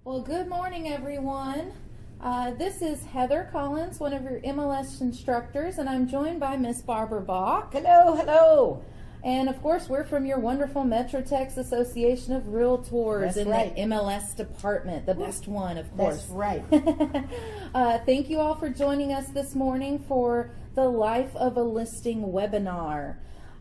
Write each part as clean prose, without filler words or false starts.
Well, good morning, everyone. This is Heather Collins, one of your MLS instructors, and I'm joined by Miss Barbara Bach. Hello, hello. And of course, we're from your wonderful Metro Tex Association of Realtors. That's in right. the MLS department, the best one, of course. That's right. Thank you all for joining us this morning for the Life of a Listing webinar.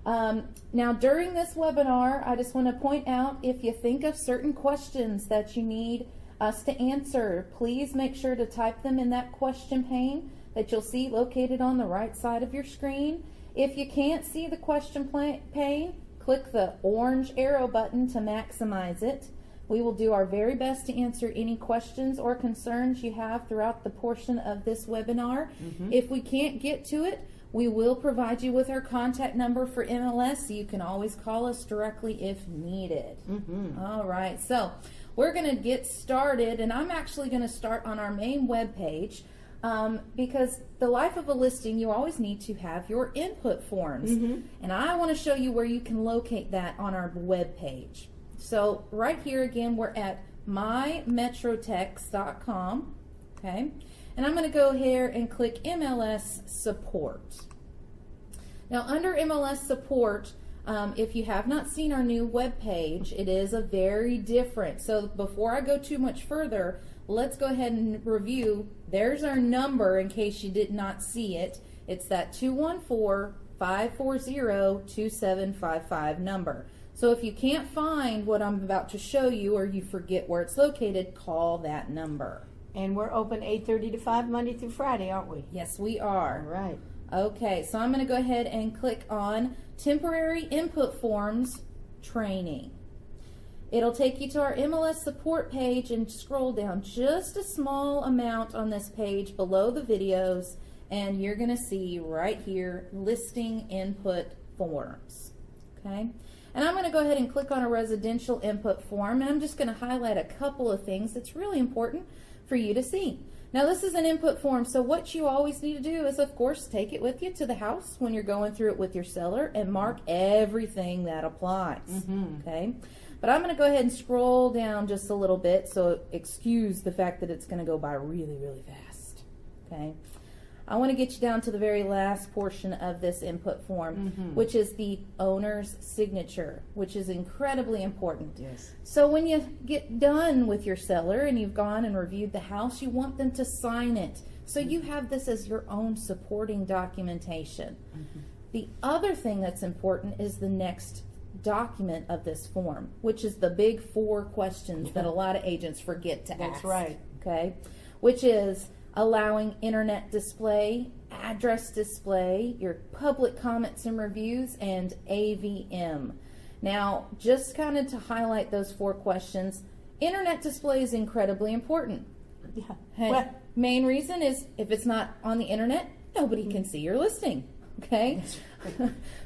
Now, during this webinar, I just want to point out, if you think of certain questions that you need us to answer, please make sure to type them in that question pane that you'll see located on the right side of your screen. If you can't see the question pane, click the orange arrow button to maximize it. We will do our very best to answer any questions or concerns you have throughout the portion of this webinar. If we can't get to it, we will provide you with our contact number for MLS, so you can always call us directly if needed. All right, so we're going to get started, and I'm actually going to start on our main web page because the life of a listing, you always need to have your input forms, and I want to show you where you can locate that on our web page. So right here again, we're at mymetrotex.com, okay? And I'm going to go here and click MLS Support. Now, under MLS Support, if you have not seen our new web page, it is a very different. So before I go too much further, let's go ahead and review. There's our number in case you did not see it. It's that 214-540-2755 number. So if you can't find what I'm about to show you, or you forget where it's located, call that number. And we're open 8:30 to 5 Monday through Friday, aren't we? Yes, we are. All right. Okay, so I'm going to go ahead and click on Temporary Input Forms Training. It'll take you to our MLS support page, and scroll down just a small amount on this page below the videos, and you're going to see right here, Listing Input Forms. Okay? And I'm going to go ahead and click on a residential input form, and I'm just going to highlight a couple of things that's really important for you to see. Now, this is an input form, so what you always need to do is, of course, take it with you to the house when you're going through it with your seller and mark everything that applies. Okay? But I'm going to go ahead and scroll down just a little bit, so excuse the fact that it's going to go by really, really fast. Okay? I want to get you down to the very last portion of this input form, which is the owner's signature, which is incredibly important. Yes. So when you get done with your seller and you've gone and reviewed the house, you want them to sign it. So you have this as your own supporting documentation. The other thing that's important is the next document of this form, which is the big 4 questions that a lot of agents forget to ask. That's right. Okay? Which is allowing internet display, address display, your public comments and reviews, and AVM. Now, just kind of to highlight those 4 questions, internet display is incredibly important. Yeah. Well, main reason is if it's not on the internet, nobody can see your listing. Okay?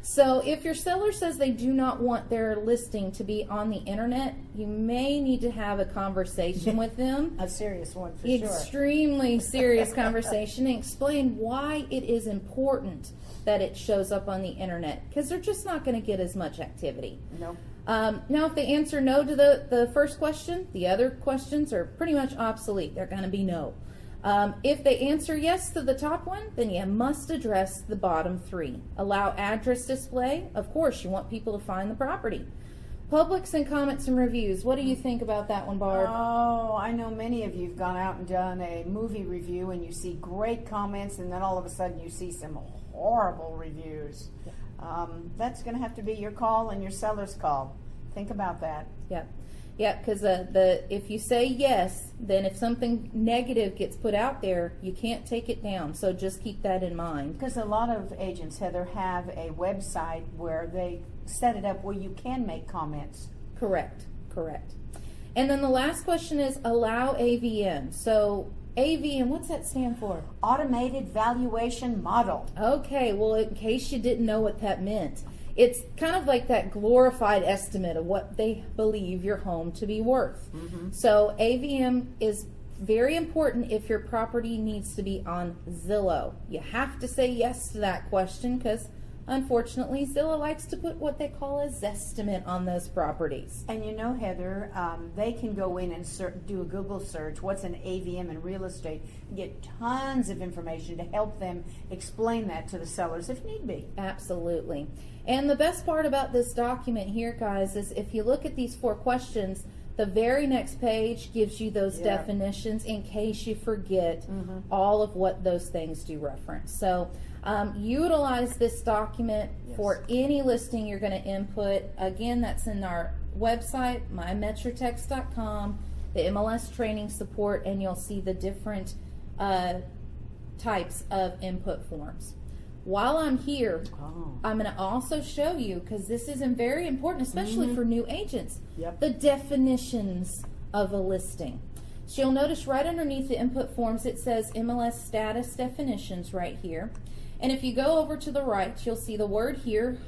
So if your seller says they do not want their listing to be on the internet, you may need to have a conversation with them. A serious one for sure. Extremely serious conversation, and explain why it is important that it shows up on the internet, because they're just not going to get as much activity. No. Now, if they answer no to the first question, the other questions are pretty much obsolete. They're going to be no. If they answer yes to the top one, then you must address the bottom 3. Allow address display. Of course, you want people to find the property. Publics and comments and reviews. What do you think about that one, Barb? Oh, I know many of you have gone out and done a movie review, and you see great comments, and then all of a sudden you see some horrible reviews. That's going to have to be your call and your seller's call. Think about that. Yeah. Yeah, because if you say yes, then if something negative gets put out there, you can't take it down. So just keep that in mind. Because a lot of agents, Heather, have a website where they set it up where you can make comments. Correct. And then the last question is allow AVM. So AVM, what's that stand for? Automated Valuation Model. Okay, well, in case you didn't know what that meant, it's kind of like that glorified estimate of what they believe your home to be worth. So AVM is very important if your property needs to be on Zillow. You have to say yes to that question, because Unfortunately, Zillow likes to put what they call a zestimate on those properties. And you know, Heather, they can go in and do a Google search, what's an AVM in real estate, and get tons of information to help them explain that to the sellers if need be. Absolutely. And the best part about this document here, guys, is if you look at these 4 questions, the very next page gives you those definitions in case you forget all of what those things do reference. So utilize this document for any listing you're going to input. Again, that's in our website, mymetrotext.com, the MLS training support, and you'll see the different types of input forms. While I'm here, I'm going to also show you, because this is very important, especially for new agents, the definitions of a listing. So you'll notice right underneath the input forms it says MLS status definitions right here. And if you go over to the right, you'll see the word here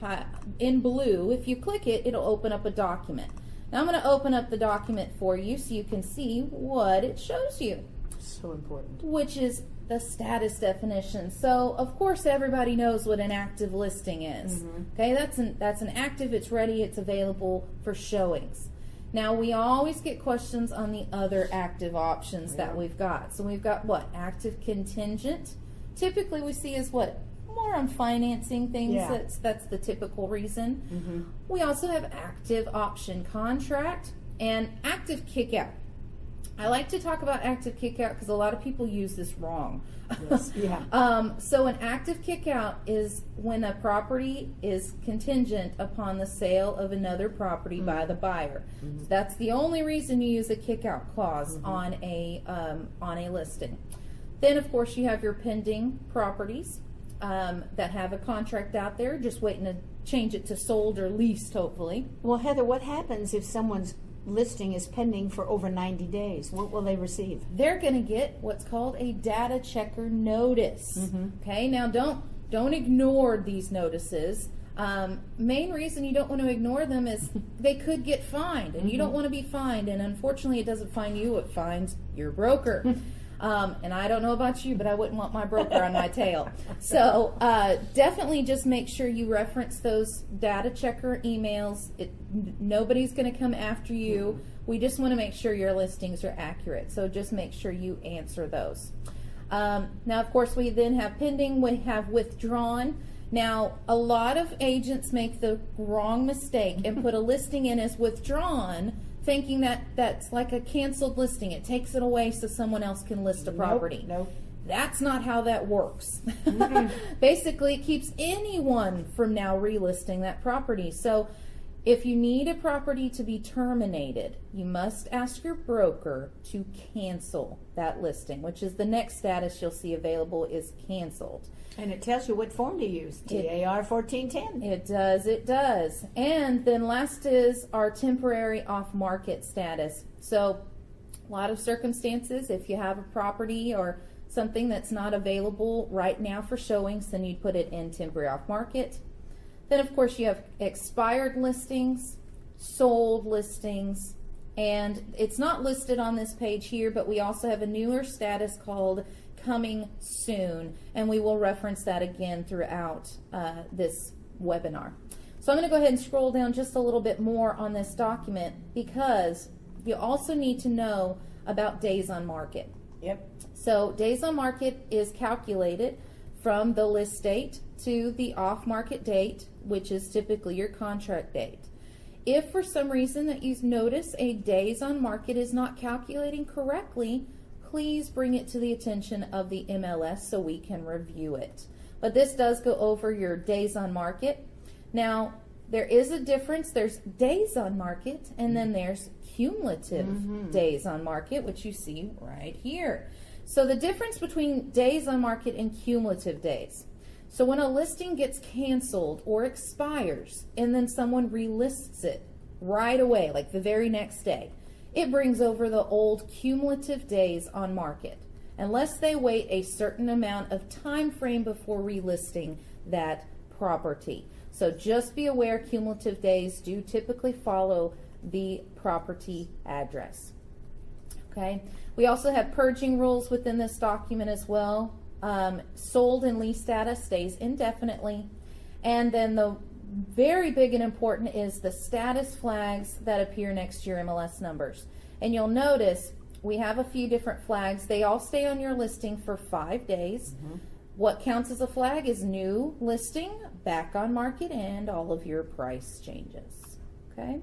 in blue. If you click it, it'll open up a document. Now I'm going to open up the document for you so you can see what it shows you. So important. Which is the status definition. So of course everybody knows what an active listing is. Okay, that's an active, it's ready, it's available for showings. Now we always get questions on the other active options that we've got. So we've got what? Active contingent. Typically we see as what? More on financing things. That's the typical reason. We also have active option contract and active kickout. I like to talk about active kickout because a lot of people use this wrong. So an active kickout is when a property is contingent upon the sale of another property by the buyer. So that's the only reason you use a kickout clause on a listing. Then of course you have your pending properties that have a contract out there, just waiting to change it to sold or leased, hopefully. Well, Heather, what happens if someone's listing is pending for over 90 days? What will they receive? They're going to get what's called a data checker notice. Okay, now don't ignore these notices. Main reason you don't want to ignore them is they could get fined, and you don't want to be fined. And unfortunately, it doesn't fine you; it fines your broker. And I don't know about you, but I wouldn't want my broker on my tail. So definitely just make sure you reference those data checker emails. Nobody's going to come after you. We just want to make sure your listings are accurate. So just make sure you answer those. Now, of course, we then have pending. We have withdrawn. Now, a lot of agents make the wrong mistake and put a listing in as withdrawn, thinking that that's like a canceled listing. It takes it away so someone else can list a property. Nope. That's not how that works. Basically, it keeps anyone from now relisting that property. So if you need a property to be terminated, you must ask your broker to cancel that listing, which is the next status you'll see available is canceled. And it tells you what form to use, TAR 1410. It does. And then last is our temporary off-market status. So a lot of circumstances, if you have a property or something that's not available right now for showings, then you'd put it in temporary off-market. Then, of course, you have expired listings, sold listings, and it's not listed on this page here, but we also have a newer status called coming soon, and we will reference that again throughout this webinar. So I'm going to go ahead and scroll down just a little bit more on this document because you also need to know about days on market. Yep. So days on market is calculated from the list date to the off-market date, which is typically your contract date. If for some reason that you notice a days on market is not calculating correctly, please bring it to the attention of the MLS so we can review it. But this does go over your days on market. Now, there is a difference. There's days on market, and then there's cumulative days on market, which you see right here. So the difference between days on market and cumulative days. So when a listing gets canceled or expires, and then someone relists it right away, like the very next day, it brings over the old cumulative days on market, unless they wait a certain amount of time frame before relisting that property. So just be aware cumulative days do typically follow the property address. Okay. We also have purging rules within this document as well. Sold and lease status stays indefinitely. And then the very big and important is the status flags that appear next to your MLS numbers. And you'll notice we have a few different flags. They all stay on your listing for 5 days. What counts as a flag is new listing, back on market, and all of your price changes. Okay,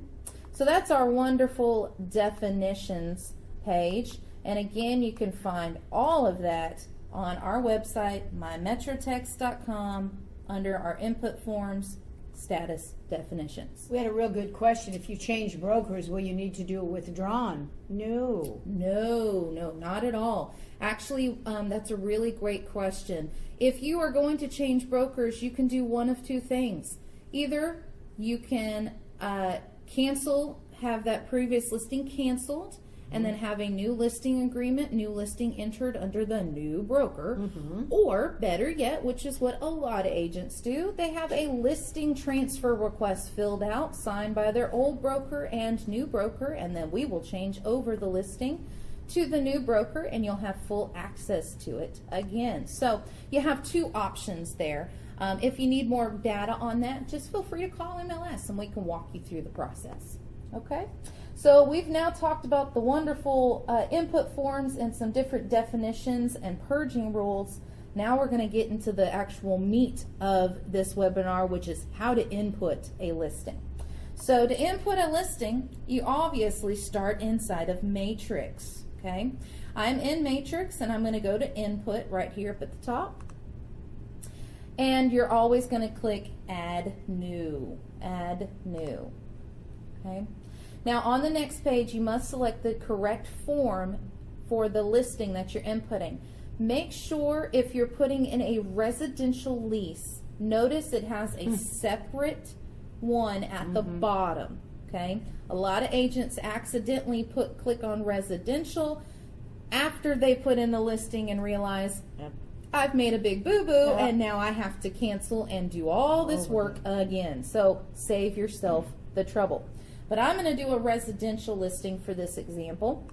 so that's our wonderful definitions page. And again, you can find all of that on our website, mymetrotext.com, under our input forms, status definitions. We had a real good question. If you change brokers, will you need to do a withdrawn? No. No, not at all. Actually, that's a really great question. If you are going to change brokers, you can do one of two things. Either you can have that previous listing canceled, and then have a new listing agreement, new listing entered under the new broker. Or better yet, which is what a lot of agents do, they have a listing transfer request filled out, signed by their old broker and new broker, and then we will change over the listing to the new broker, and you'll have full access to it again. So you have two options there. If you need more data on that, just feel free to call MLS and we can walk you through the process. Okay? So we've now talked about the wonderful input forms and some different definitions and purging rules. Now we're going to get into the actual meat of this webinar, which is how to input a listing. So to input a listing, you obviously start inside of Matrix. Okay, I'm in Matrix, and I'm going to go to Input right here up at the top. And you're always going to click Add New. Add New. Okay. Now on the next page, you must select the correct form for the listing that you're inputting. Make sure if you're putting in a residential lease, notice it has a separate one at the bottom. Okay, a lot of agents accidentally click on residential after they put in the listing and realize I've made a big boo-boo and now I have to cancel and do all this work again. So save yourself the trouble. But I'm going to do a residential listing for this example.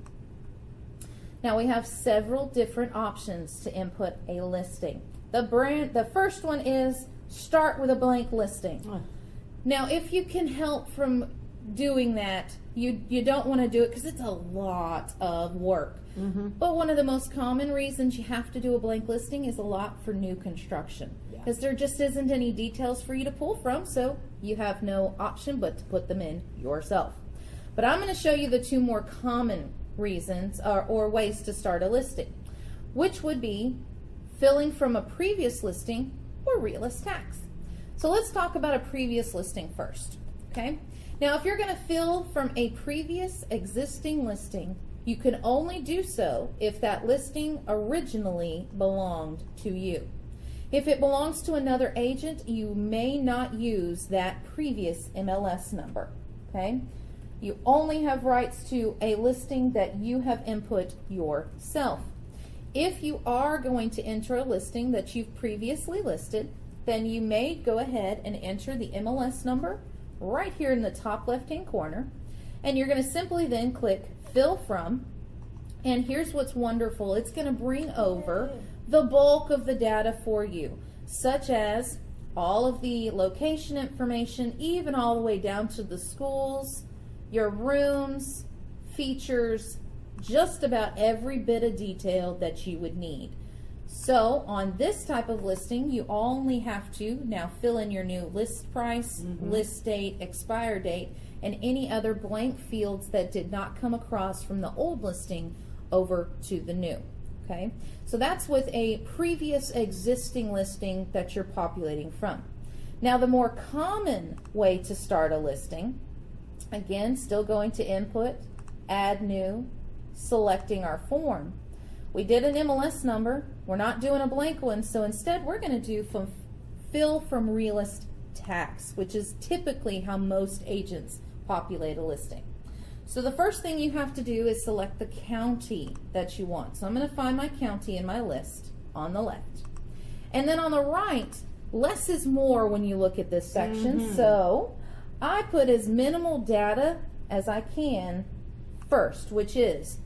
Now we have several different options to input a listing. The first one is start with a blank listing. Now if you can help from doing that, you don't want to do it because it's a lot of work. But one of the most common reasons you have to do a blank listing is a lot for new construction, because there just isn't any details for you to pull from, so you have no option but to put them in yourself. But I'm going to show you the two more common reasons or ways to start a listing, which would be filling from a previous listing or realist tax. So let's talk about a previous listing first. Okay. Now, if you're going to fill from a previous existing listing, you can only do so if that listing originally belonged to you. If it belongs to another agent, you may not use that previous MLS number. Okay? You only have rights to a listing that you have input yourself. If you are going to enter a listing that you've previously listed, then you may go ahead and enter the MLS number right here in the top left-hand corner, and you're going to simply then click Fill From, and here's what's wonderful. It's going to bring over the bulk of the data for you, such as all of the location information, even all the way down to the schools, your rooms, features, just about every bit of detail that you would need. So on this type of listing, you only have to now fill in your new list price, list date, expire date, and any other blank fields that did not come across from the old listing over to the new. Okay, so that's with a previous existing listing that you're populating from. Now the more common way to start a listing, again, still going to Input, Add New, selecting our form. We did an MLS number. We're not doing a blank one, so instead we're going to do fill from realist tax, which is typically how most agents populate a listing. So the first thing you have to do is select the county that you want. So I'm going to find my county in my list on the left. And then on the right, less is more when you look at this section. So I put as minimal data as I can first, which is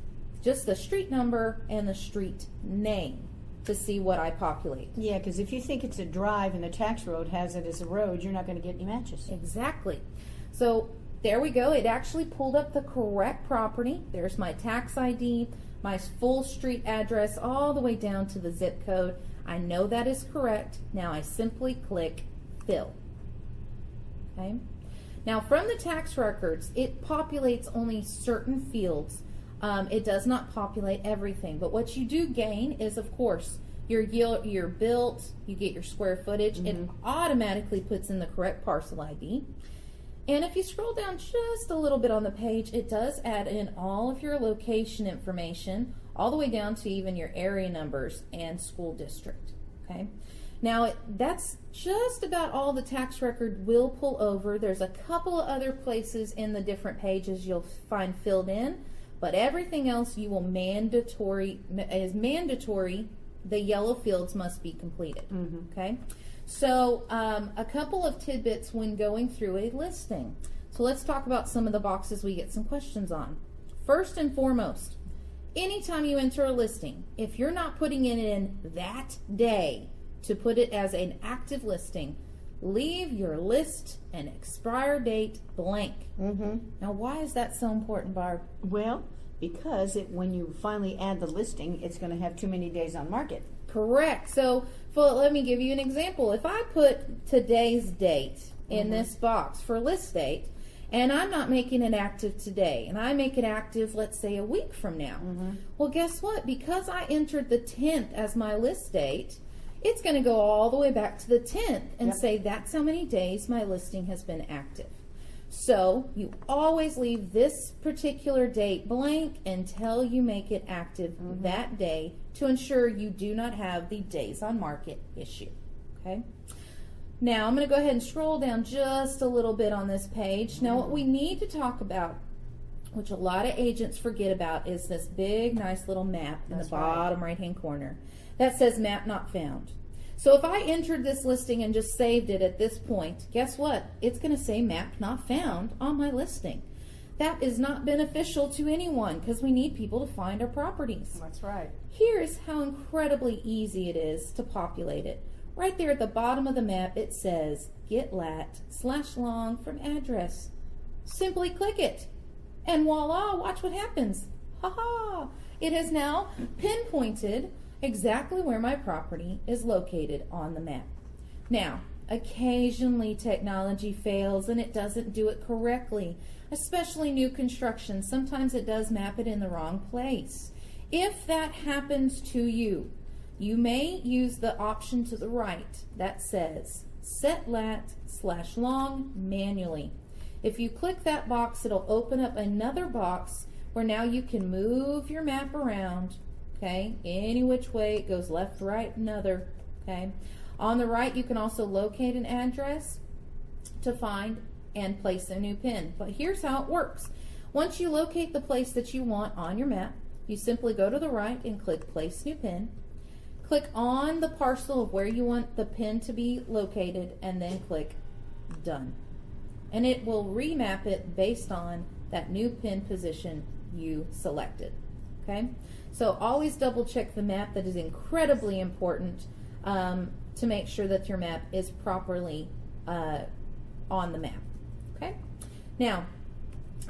just the street number and the street name. to see what I populate. Yeah, because if you think it's a drive and the tax road has it as a road, you're not going to get any matches. Exactly. So there we go. It actually pulled up the correct property. There's my tax ID, my full street address, all the way down to the zip code. I know that is correct. Now I simply click fill. Okay. Now from the tax records, it populates only certain fields. It does not populate everything, but what you do gain is, of course, your built, you get your square footage. It automatically puts in the correct parcel ID. And if you scroll down just a little bit on the page, it does add in all of your location information, all the way down to even your area numbers and school district. Okay. Now, that's just about all the tax record will pull over. There's a couple of other places in the different pages you'll find filled in, but everything else you will mandatory. The yellow fields must be completed. Okay. So a couple of tidbits when going through a listing. So let's talk about some of the boxes we get some questions on. First and foremost, anytime you enter a listing, if you're not putting it in that day to put it as an active listing, leave your list and expire date blank. Now, why is that so important, Barb? Well, because when you finally add the listing, it's going to have too many days on market. Correct. So let me give you an example. If I put today's date in this box for list date, and I'm not making it active today, and I make it active, let's say, a week from now, well, guess what? Because I entered the 10th as my list date, it's going to go all the way back to the 10th and say that's how many days my listing has been active. So you always leave this particular date blank until you make it active that day to ensure you do not have the days on market issue. Okay. Now I'm going to go ahead and scroll down just a little bit on this page. Now what we need to talk about, which a lot of agents forget about, is this big nice little map in the bottom right hand corner that says map not found. So if I entered this listing and just saved it at this point, guess what? It's going to say map not found on my listing. That is not beneficial to anyone because we need people to find our properties. That's right. Here's how incredibly easy it is to populate it. Right there at the bottom of the map, it says get lat/long from address. Simply click it. And voila, watch what happens. Ha-ha! It has now pinpointed exactly where my property is located on the map. Now, occasionally technology fails and it doesn't do it correctly, especially new construction. Sometimes it does map it in the wrong place. If that happens to you, you may use the option to the right that says set lat/long manually. If you click that box, it'll open up another box where now you can move your map around. Okay, any which way it goes, left, right, another. Okay, on the right you can also locate an address to find and place a new pin. But here's how it works. Once you locate the place that you want on your map, you simply go to the right and click place new pin. Click on the parcel of where you want the pin to be located and then click done. And it will remap it based on that new pin position you selected. Okay, so always double check the map. That is incredibly important to make sure that your map is properly on the map. Okay, now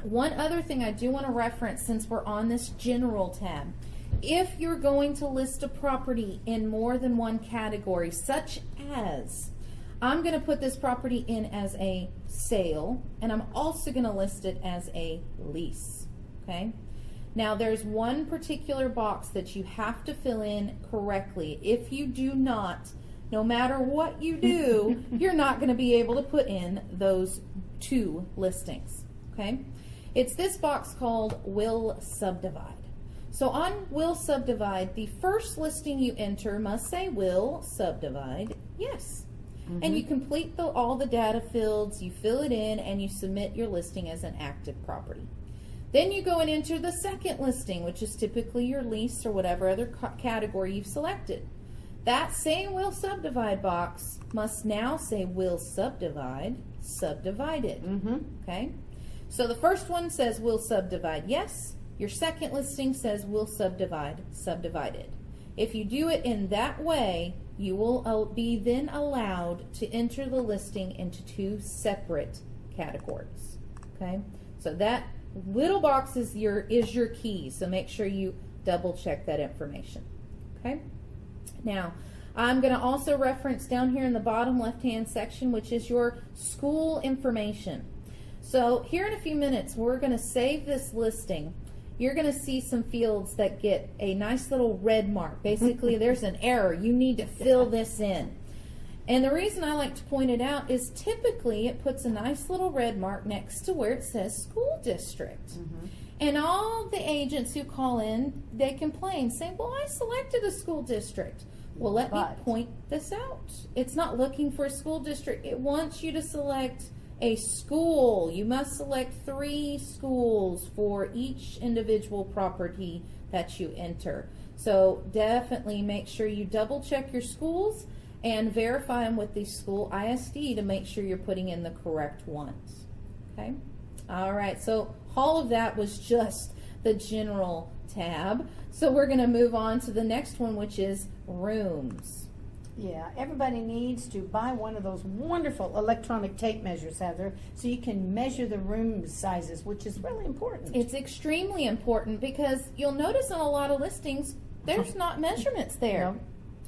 one other thing I do want to reference since we're on this general tab. If you're going to list a property in more than one category, such as I'm going to put this property in as a sale and I'm also going to list it as a lease. Okay. Now there's one particular box that you have to fill in correctly. If you do not, no matter what you do, you're not going to be able to put in those two listings. Okay? It's this box called will subdivide. So on will subdivide, the first listing you enter must say will subdivide yes. And you complete all the data fields, you fill it in, and you submit your listing as an active property. Then you go and enter the second listing, which is typically your lease or whatever other category you've selected. That same will subdivide box must now say will subdivide, subdivided. Okay? So the first one says will subdivide yes. Your second listing says will subdivide, subdivided. If you do it in that way, you will be then allowed to enter the listing into 2 separate categories. Okay, so that little box is your key. So make sure you double check that information. Okay, now I'm going to also reference down here in the bottom left-hand section, which is your school information. So here in a few minutes, we're going to save this listing. You're going to see some fields that get a nice little red mark. Basically, there's an error. You need to fill this in. And the reason I like to point it out is typically it puts a nice little red mark next to where it says school district. And all the agents who call in, they complain, saying, well, I selected a school district. Well, let me point this out. It's not looking for a school district. It wants you to select a school. You must select 3 schools for each individual property that you enter. So definitely make sure you double check your schools and verify them with the school ISD to make sure you're putting in the correct ones. Okay? All right, so all of that was just the general tab. So we're going to move on to the next one, which is rooms. Yeah, everybody needs to buy one of those wonderful electronic tape measures, Heather, so you can measure the room sizes, which is really important. It's extremely important because you'll notice on a lot of listings, there's not measurements there. No.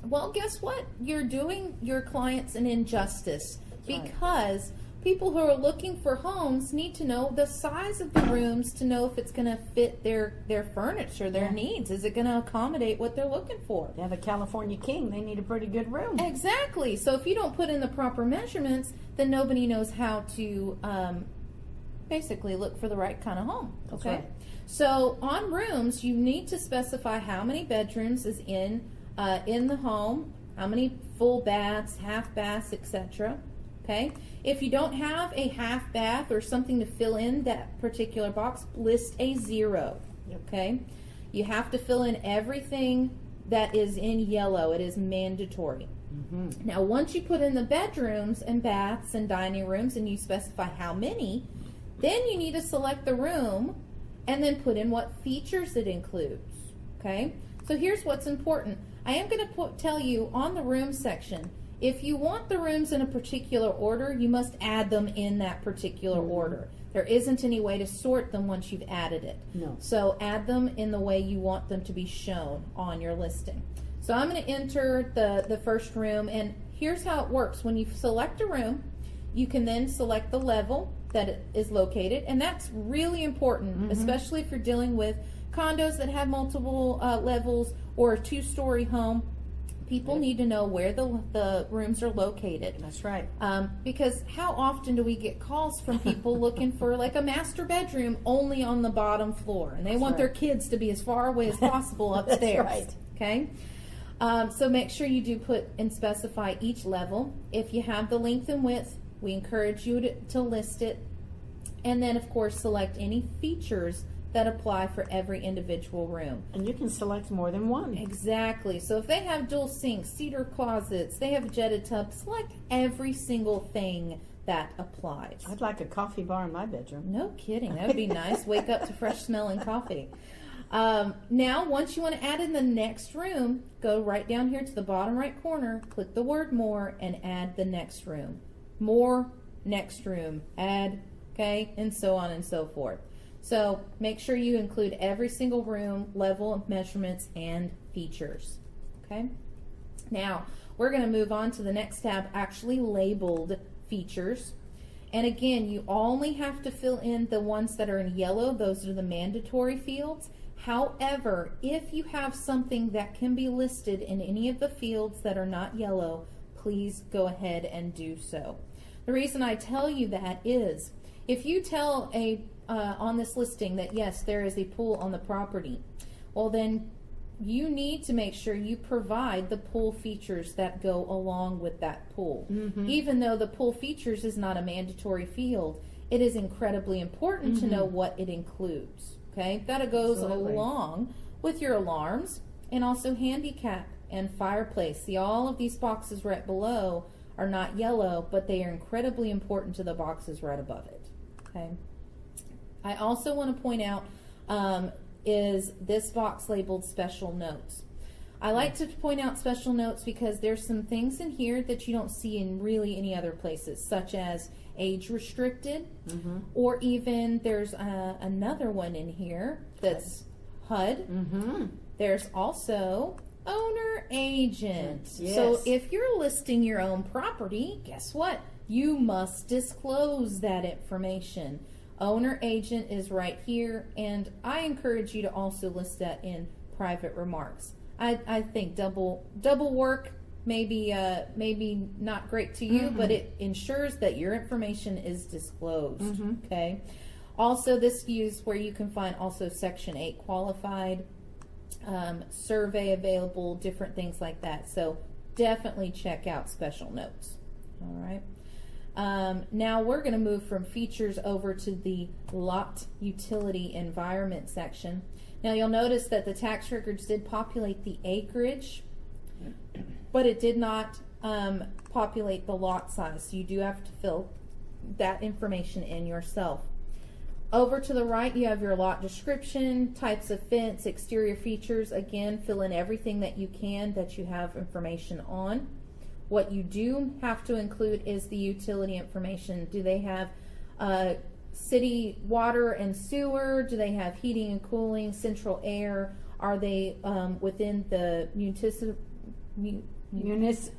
Well, guess what? You're doing your clients an injustice because people who are looking for homes need to know the size of the rooms to know if it's going to fit their furniture, their needs. Is it going to accommodate what they're looking for? They have a California king. They need a pretty good room. Exactly. So if you don't put in the proper measurements, then nobody knows how to basically look for the right kind of home. Okay. Right. So on rooms, you need to specify how many bedrooms is in the home, how many full baths, half baths, etc. Okay. If you don't have a half bath or something to fill in that particular box, list a 0. Okay. You have to fill in everything that is in yellow. It is mandatory. Now, once you put in the bedrooms and baths and dining rooms and you specify how many, then you need to select the room and then put in what features it includes. Okay. So here's what's important. I am going to tell you on the room section, if you want the rooms in a particular order, you must add them in that particular order. There isn't any way to sort them once you've added it. No. So add them in the way you want them to be shown on your listing. So I'm going to enter the first room, and here's how it works. When you select a room, you can then select the level that it is located, and that's really important, especially if you're dealing with condos that have multiple levels or a 2-story home. People need to know where the rooms are located. That's right. Because how often do we get calls from people looking for like a master bedroom only on the bottom floor, and they want their kids to be as far away as possible upstairs. That's right. Okay. So make sure you do put and specify each level. If you have the length and width, we encourage you to list it, and then of course select any features that apply for every individual room. And you can select more than one. Exactly. So if they have dual sinks, cedar closets, they have a jetted tub, select every single thing that applies. I'd like a coffee bar in my bedroom. No kidding. That would be nice. Wake up to fresh smelling coffee. Now, once you want to add in the next room, go right down here to the bottom right corner, click the word more, and add the next room. More, next room, add, okay, and so on and so forth. So make sure you include every single room, level of measurements, and features. Okay. Now we're going to move on to the next tab, actually labeled features. And again, you only have to fill in the ones that are in yellow. Those are the mandatory fields. However, if you have something that can be listed in any of the fields that are not yellow, please go ahead and do so. The reason I tell you that is if you tell on this listing that yes, there is a pool on the property, well then you need to make sure you provide the pool features that go along with that pool. Even though the pool features is not a mandatory field, it is incredibly important to know what it includes. Okay, that goes along with your alarms and also handicap and fireplace. See, all of these boxes right below are not yellow, but they are incredibly important to the boxes right above it. Okay. I also want to point out is this box labeled special notes. I like to point out special notes because there's some things in here that you don't see in really any other places, such as age restricted, or even there's another one in here that's HUD. There's also owner agent. Yes. So if you're listing your own property, guess what? You must disclose that information. Owner agent is right here, and I encourage you to also list that in private remarks. I think double work maybe not great to you, but it ensures that your information is disclosed. Okay. Also, this views where you can find also Section 8 qualified, survey available, different things like that. So definitely check out special notes. All right. Now we're going to move from features over to the lot utility environment section. Now you'll notice that the tax records did populate the acreage, but it did not populate the lot size. So you do have to fill that information in yourself. Over to the right, you have your lot description, types of fence, exterior features. Again, fill in everything that you can that you have information on. What you do have to include is the utility information. Do they have city water and sewer? Do they have heating and cooling, central air? Are they within the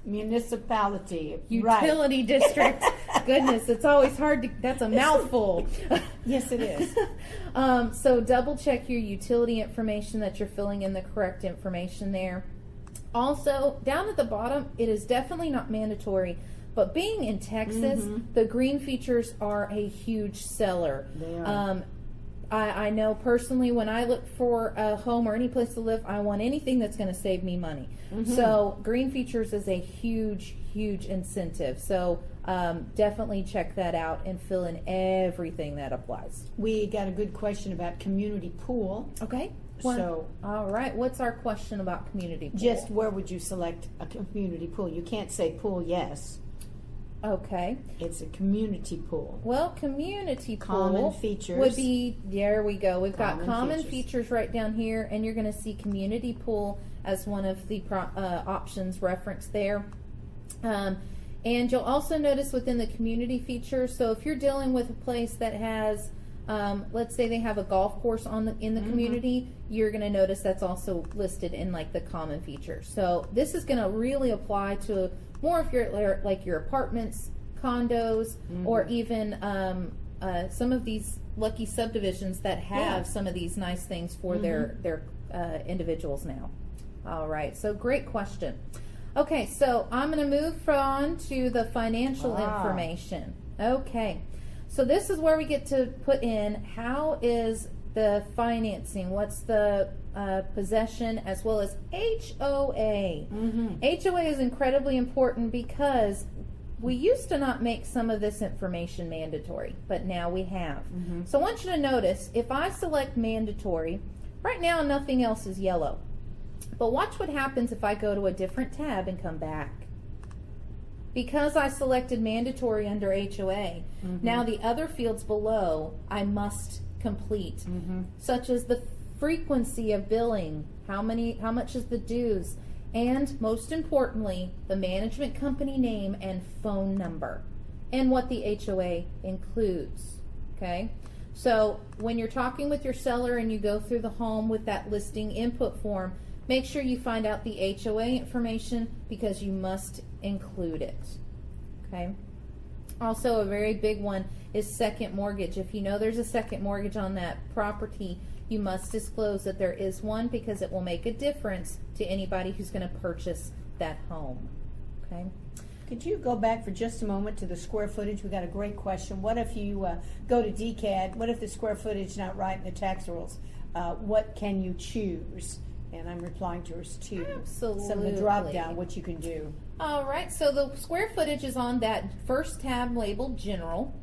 municipality? Utility district? Goodness, it's always hard to, that's a mouthful. Yes, it is. So double check your utility information that you're filling in the correct information there. Also, down at the bottom, it is definitely not mandatory, but being in Texas, the green features are a huge seller. They are. I know personally when I look for a home or any place to live, I want anything that's going to save me money. So green features is a huge incentive. So definitely check that out and fill in everything that applies. We got a good question about community pool. Okay. So, all right. What's our question about community pool? just where would you select a community pool? You can't say pool yes. Okay. It's a community pool. Well, community pool Common features. would be, there we go. We've got common features. features right down here, and you're going to see community pool as one of the options referenced there. And you'll also notice within the community features, so if you're dealing with a place that has, let's say they have a golf course in the community, you're going to notice that's also listed in like the common features. So this is going to really apply to more if you're like your apartments, condos, or even some of these lucky subdivisions that have some of these nice things for their individuals now. All right, so great question. Okay, so I'm going to move on to the financial information. Okay, so this is where we get to put in how is the financing, what's the possession, as well as HOA. HOA is incredibly important because we used to not make some of this information mandatory, but now we have. So I want you to notice, if I select mandatory, right now nothing else is yellow. But watch what happens if I go to a different tab and come back. Because I selected mandatory under HOA, now the other fields below I must complete, such as the frequency of billing, how much is the dues, and most importantly, the management company name and phone number, and what the HOA includes. Okay? So when you're talking with your seller and you go through the home with that listing input form, make sure you find out the HOA information because you must include it. Okay? Also, a very big one is second mortgage. If you know there's a second mortgage on that property, you must disclose that there is one because it will make a difference to anybody who's going to purchase that home. Okay? Could you go back for just a moment to the square footage? We got a great question. What if you go to DCAD? What if the square footage is not right in the tax rules? What can you choose? And I'm replying to hers too. Absolutely. Some of the drop down, what you can do. All right, so the square footage is on that first tab labeled General.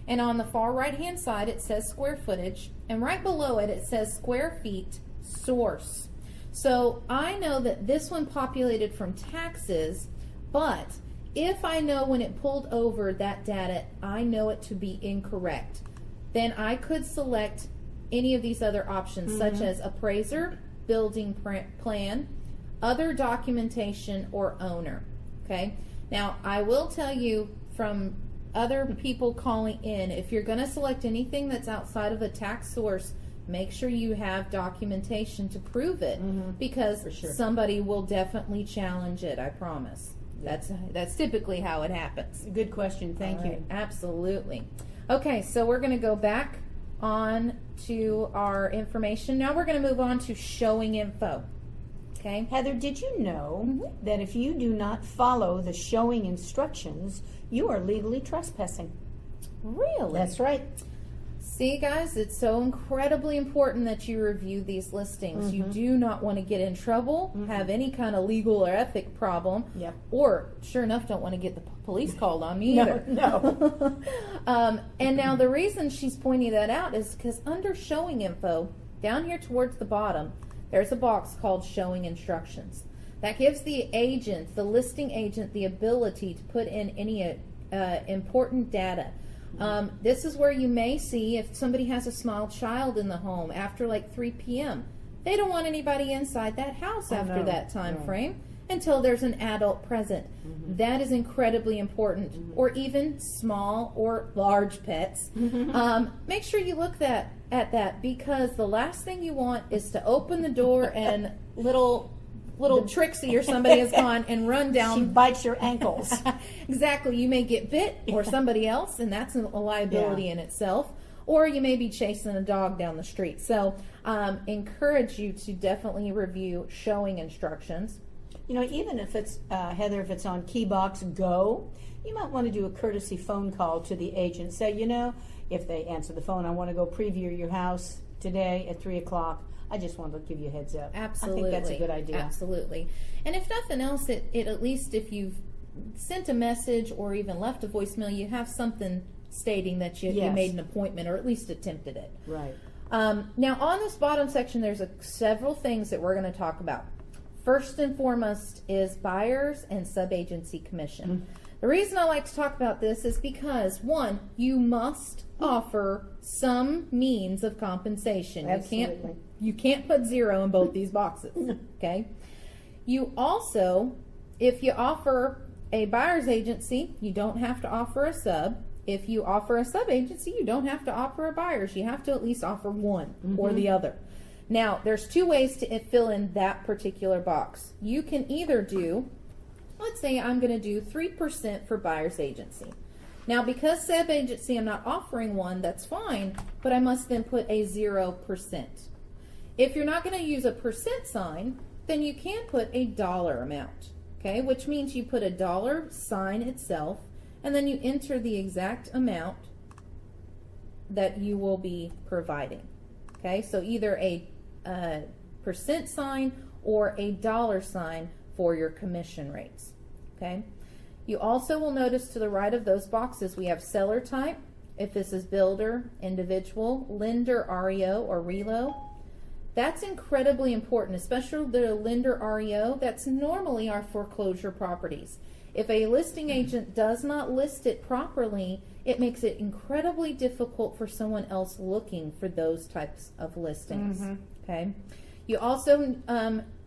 And on the far right-hand side, it says square footage. And right below it, it says square feet source. So I know that this one populated from taxes, but if I know when it pulled over that data, I know it to be incorrect, then I could select any of these other options, such as appraiser, building plan, other documentation, or owner. Okay. Now, I will tell you from other people calling in, if you're going to select anything that's outside of a tax source, make sure you have documentation to prove it, because For sure. somebody will definitely challenge it, I promise. That's typically how it happens. Good question. Thank All you. right, absolutely. Okay, so we're going to go back on to our information. Now we're going to move on to showing info. Okay. Heather, did you know that if you do not follow the showing instructions, you are legally trespassing? Really? That's right. See, guys, it's so incredibly important that you review these listings. You do not want to get in trouble, have any kind of legal or ethic problem, Yep. or, sure enough, don't want to get the police called on me either. No. And now the reason she's pointing that out is because under showing info, down here towards the bottom, there's a box called showing instructions. That gives the agent, the listing agent, the ability to put in any important data. This is where you may see if somebody has a small child in the home after like 3 p.m. They don't want anybody inside that house after no, that time no. frame until there's an adult present. That is incredibly important. Or even small or large pets. Make sure you look at that, because the last thing you want is to open the door and little Trixie or somebody has gone and run down. She bites your ankles. Exactly. You may get bit, or somebody else, and that's a liability in itself. Or you may be chasing a dog down the street. So encourage you to definitely review showing instructions. You know, even if it's, Heather, if it's on Keybox Go, you might want to do a courtesy phone call to the agent. Say, you know, if they answer the phone, I want to go preview your house today at 3 o'clock. I just wanted to give you a heads up. Absolutely. I think that's a good idea. Absolutely. And if nothing else, it at least if you've sent a message or even left a voicemail, you have something stating that you Yes. made an appointment or at least attempted it. Right. Now, on this bottom section, there's several things that we're going to talk about. First and foremost is buyers and sub-agency commission. The reason I like to talk about this is because, one, you must offer some means of compensation. Absolutely. You can't put zero in both these boxes. Okay. You also, if you offer a buyer's agency, you don't have to offer a sub. If you offer a sub agency, you don't have to offer a buyer's. You have to at least offer one or the other. Now, there's two ways to fill in that particular box. You can either do, let's say I'm going to do 3% for buyer's agency. Now, because sub agency, I'm not offering one, that's fine, but I must then put a 0%. If you're not going to use a percent sign, then you can put a dollar amount, okay, which means you put a dollar sign itself, and then you enter the exact amount that you will be providing, okay? So either a percent sign or a dollar sign for your commission rates, okay? You also will notice to the right of those boxes we have seller type, if this is builder, individual, lender, REO, or RELO. That's incredibly important, especially the lender REO. That's normally our foreclosure properties. If a listing agent does not list it properly, it makes it incredibly difficult for someone else looking for those types of listings. Okay. You also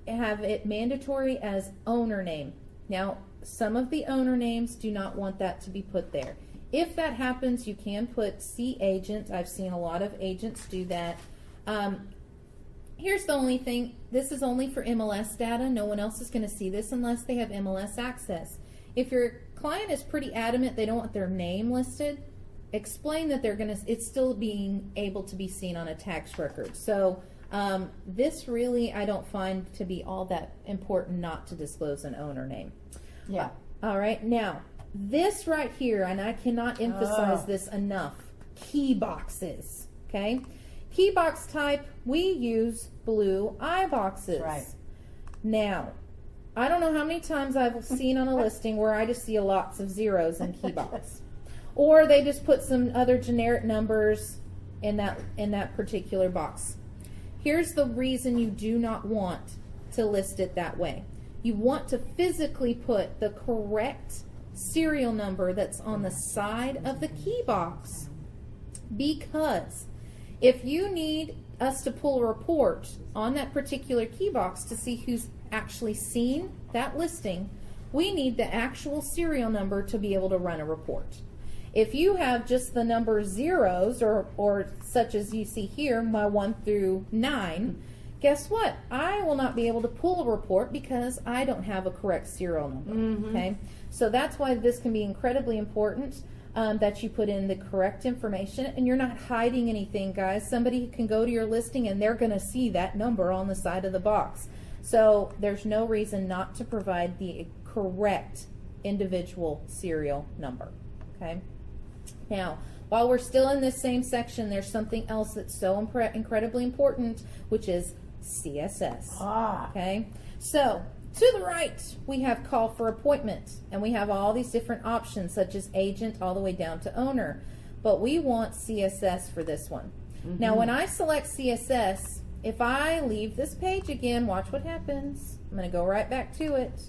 have it mandatory as owner name. Now, some of the owner names do not want that to be put there. If that happens, you can put C agent. I've seen a lot of agents do that. Here's the only thing. This is only for MLS data. No one else is going to see this unless they have MLS access. If your client is pretty adamant they don't want their name listed, explain that they're going to, it's still being able to be seen on a tax record. So this really I don't find to be all that important not to disclose an owner name. Yeah. All right. Now, this right here, and I cannot emphasize this enough, key boxes. Okay. Key box type, we use blue eye boxes. Right. Now, I don't know how many times I've seen on a listing where I just see lots of zeros in key box. Or they just put some other generic numbers in that particular box. Here's the reason you do not want to list it that way. You want to physically put the correct serial number that's on the side of the key box, because if you need us to pull a report on that particular key box to see who's actually seen that listing, we need the actual serial number to be able to run a report. If you have just the number zeros, or such as you see here, my 1 through 9, guess what? I will not be able to pull a report because I don't have a correct serial number. Okay, so that's why this can be incredibly important, that you put in the correct information, and you're not hiding anything, guys. Somebody can go to your listing and they're going to see that number on the side of the box. So there's no reason not to provide the correct individual serial number. Okay. Now, while we're still in this same section, there's something else that's so incredibly important, which is CSS. Okay. So to the right, we have call for appointment, and we have all these different options, such as agent all the way down to owner. But we want CSS for this one. Now, when I select CSS, if I leave this page again, watch what happens. I'm going to go right back to it.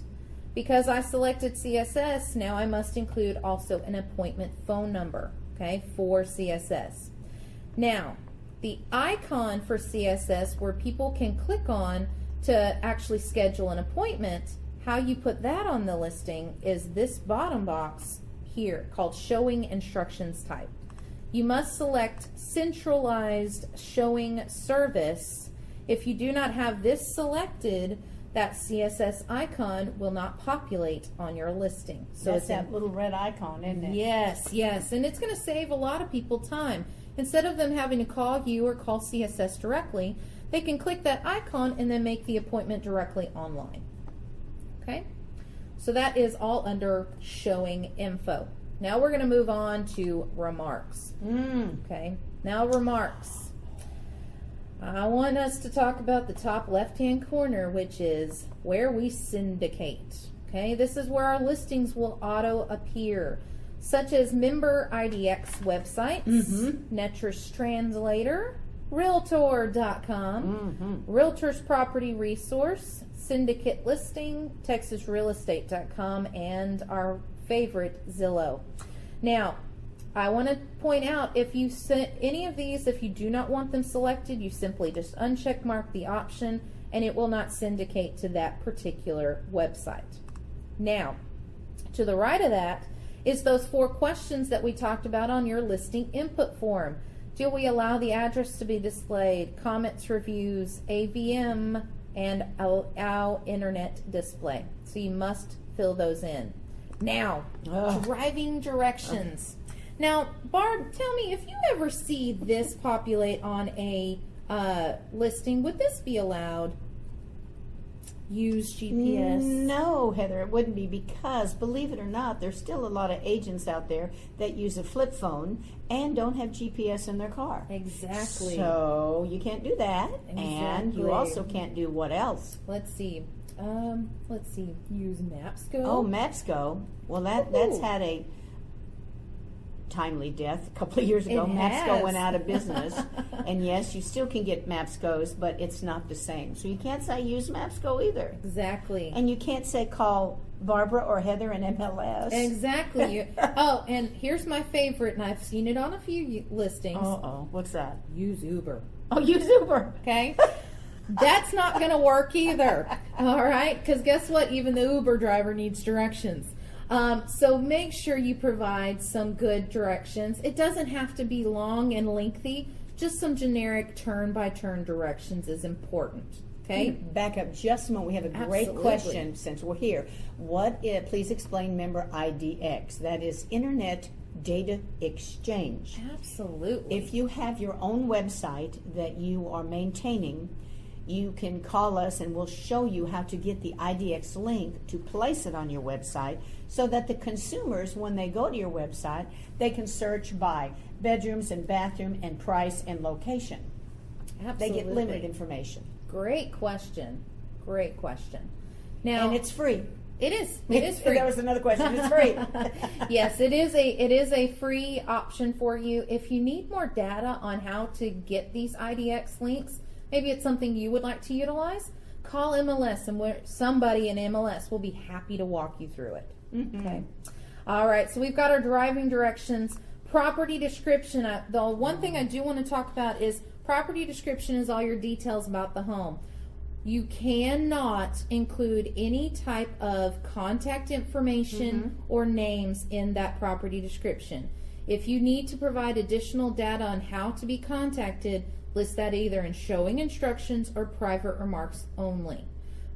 Because I selected CSS, now I must include also an appointment phone number, okay, for CSS. Now, the icon for CSS where people can click on to actually schedule an appointment, how you put that on the listing is this bottom box here called Showing Instructions Type. You must select Centralized Showing Service. If you do not have this selected, that CSS icon will not populate on your listing. So That's it's that little red icon, isn't it? Yes, yes, and it's going to save a lot of people time. Instead of them having to call you or call CSS directly, they can click that icon and then make the appointment directly online. Okay, so that is all under showing info. Now we're going to move on to remarks. Okay, now remarks. I want us to talk about the top left-hand corner, which is where we syndicate. Okay, this is where our listings will auto-appear, such as Member IDX websites, Netress Translator, Realtor.com, Realtor's Property Resource, Syndicate Listing, TexasRealEstate.com, and our favorite, Zillow. Now, I want to point out, if you set any of these, if you do not want them selected, you simply just uncheck mark the option and it will not syndicate to that particular website. Now, to the right of that is those 4 questions that we talked about on your listing input form. Do we allow the address to be displayed, comments, reviews, AVM, and our internet display? So you must fill those in. Now, driving directions. Now, Barb, tell me, if you ever see this populate on a listing, would this be allowed? Use GPS? No, Heather, it wouldn't be, because, believe it or not, there's still a lot of agents out there that use a flip phone and don't have GPS in their car. Exactly. So you can't do that, and you also can't do what else? Let's see. Use Maps Go. Oh, Maps Go. Well, that's had a timely death a couple of years ago. Maps Go went out of business. And yes, you still can get Maps Go's, but it's not the same. So you can't say use Maps Go either. Exactly. And you can't say call Barbara or Heather in MLS. Exactly. Oh, and here's my favorite, and I've seen it on a few listings. What's that? Use Uber. Oh, use Uber. Okay. That's not going to work either. All right? Because guess what? Even the Uber driver needs directions. So make sure you provide some good directions. It doesn't have to be long and lengthy. Just some generic turn-by-turn directions is important. Okay? Back up just a moment. We have a great question since we're here. Please explain Member IDX. That is Internet Data Exchange. Absolutely. If you have your own website that you are maintaining, you can call us and we'll show you how to get the IDX link to place it on your website, so that the consumers, when they go to your website, they can search by bedrooms and bathroom and price and location. Absolutely. They get limited information. Great question. Great question. Now, And it's free. It is. It is free. That was another question. It's free. Yes, it is a free option for you. If you need more data on how to get these IDX links, maybe it's something you would like to utilize, call MLS, and somebody in MLS will be happy to walk you through it. Okay. All right, so we've got our driving directions, property description. The one thing I do want to talk about is Property description is all your details about the home. You cannot include any type of contact information or names in that property description. If you need to provide additional data on how to be contacted, list that either in showing instructions or private remarks only.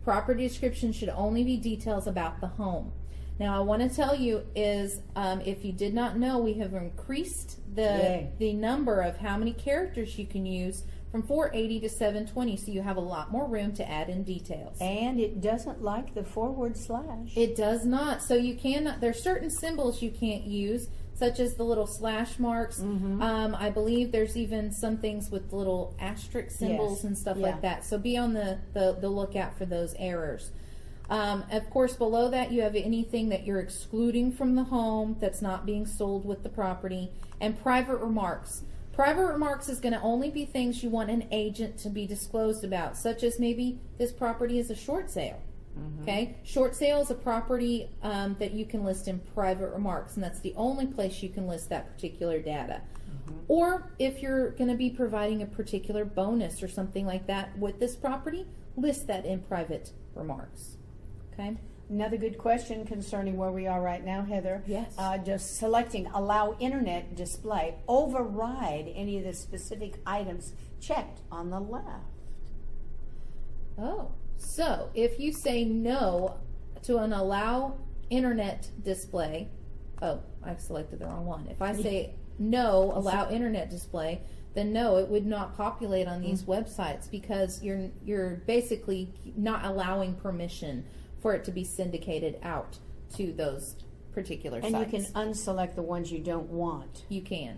Property description should only be details about the home. Now, I want to tell you is, if you did not know, we have increased the number of how many characters you can use from 480 to 720, so you have a lot more room to add in details. And it doesn't like the /. It does not. So you cannot, there's certain symbols you can't use, such as the little slash marks. I believe there's even some things with little asterisk symbols and stuff like that. So be on the lookout for those errors. Of course, below that you have anything that you're excluding from the home that's not being sold with the property, and private remarks. Private remarks is going to only be things you want an agent to be disclosed about, such as maybe this property is a short sale. Okay, short sale is a property that you can list in private remarks, and that's the only place you can list that particular data. Or if you're going to be providing a particular bonus or something like that with this property, list that in private remarks. Okay. Another good question concerning where we are right now, Heather. Yes. Just selecting allow internet display. Override any of the specific items checked on the left. Oh, so if you say no to an allow internet display, oh, I've selected the wrong one. If I say no, allow internet display, then no, it would not populate on these websites because you're basically not allowing permission for it to be syndicated out to those particular sites. And you can unselect the ones you don't want. You can.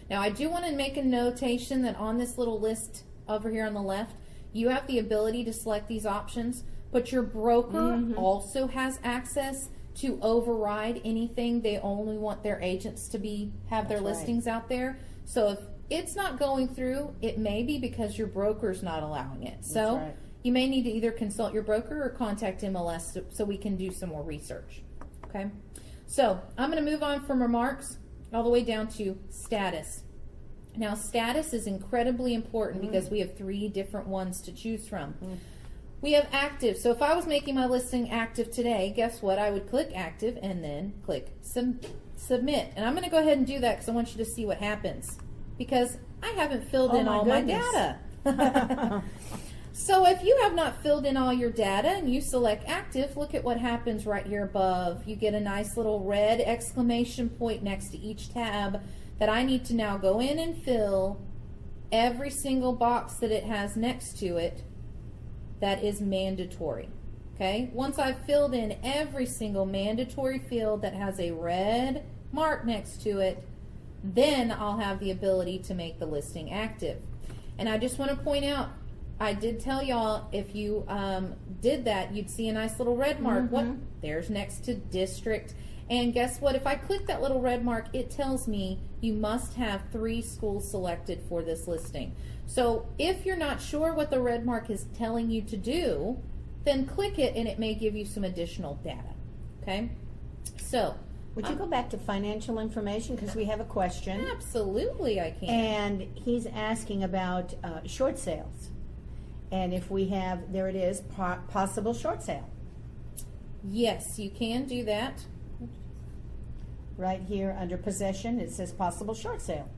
Now I do want to make a notation that on this little list over here on the left, you have the ability to select these options, but your broker also has access to override anything. They only want their agents to have their listings out there. So if it's not going through, it may be because your broker's not allowing it. So you may need to either consult your broker or contact MLS so we can do some more research. Okay, so I'm going to move on from remarks all the way down to status. Now, status is incredibly important because we have 3 different ones to choose from. We have active. So if I was making my listing active today, guess what? I would click active and then click submit. And I'm going to go ahead and do that because I want you to see what happens because I haven't filled in all my data. So if you have not filled in all your data and you select active, look at what happens right here above. You get a nice little red exclamation point next to each tab that I need to now go in and fill every single box that it has next to it that is mandatory. Okay, once I've filled in every single mandatory field that has a red mark next to it, then I'll have the ability to make the listing active. And I just want to point out, I did tell y'all if you did that, you'd see a nice little red mark. There's next to district. And guess what? If I click that little red mark, it tells me you must have 3 schools selected for this listing. So if you're not sure what the red mark is telling you to do, then click it and it may give you some additional data. Okay? So, would you go back to financial information because we have a question? Absolutely, I can. And he's asking about short sales. And if we have, there it is, possible short sale. Yes, you can do that. Right here under possession, it says possible short sale.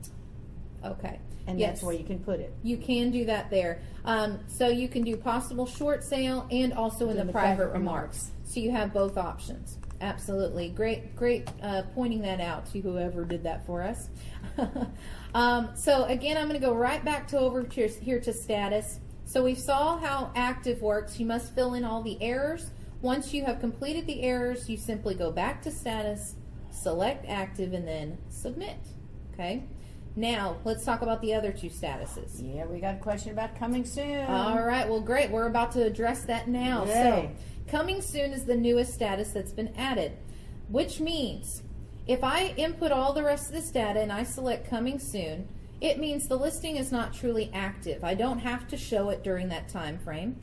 Okay. And that's where you can put it. You can do that there. So you can do possible short sale and also in the private remarks. So you have both options. Absolutely. Great pointing that out to whoever did that for us. So again, I'm going to go right back to over here to status. So we saw how active works. You must fill in all the errors. Once you have completed the errors, you simply go back to status, select active, and then submit. Okay. Now, let's talk about the other 2 statuses. Yeah, we got a question about coming soon. All right. Well, great. We're about to address that now. Yay. So, coming soon is the newest status that's been added, which means if I input all the rest of this data and I select coming soon, it means the listing is not truly active. I don't have to show it during that time frame.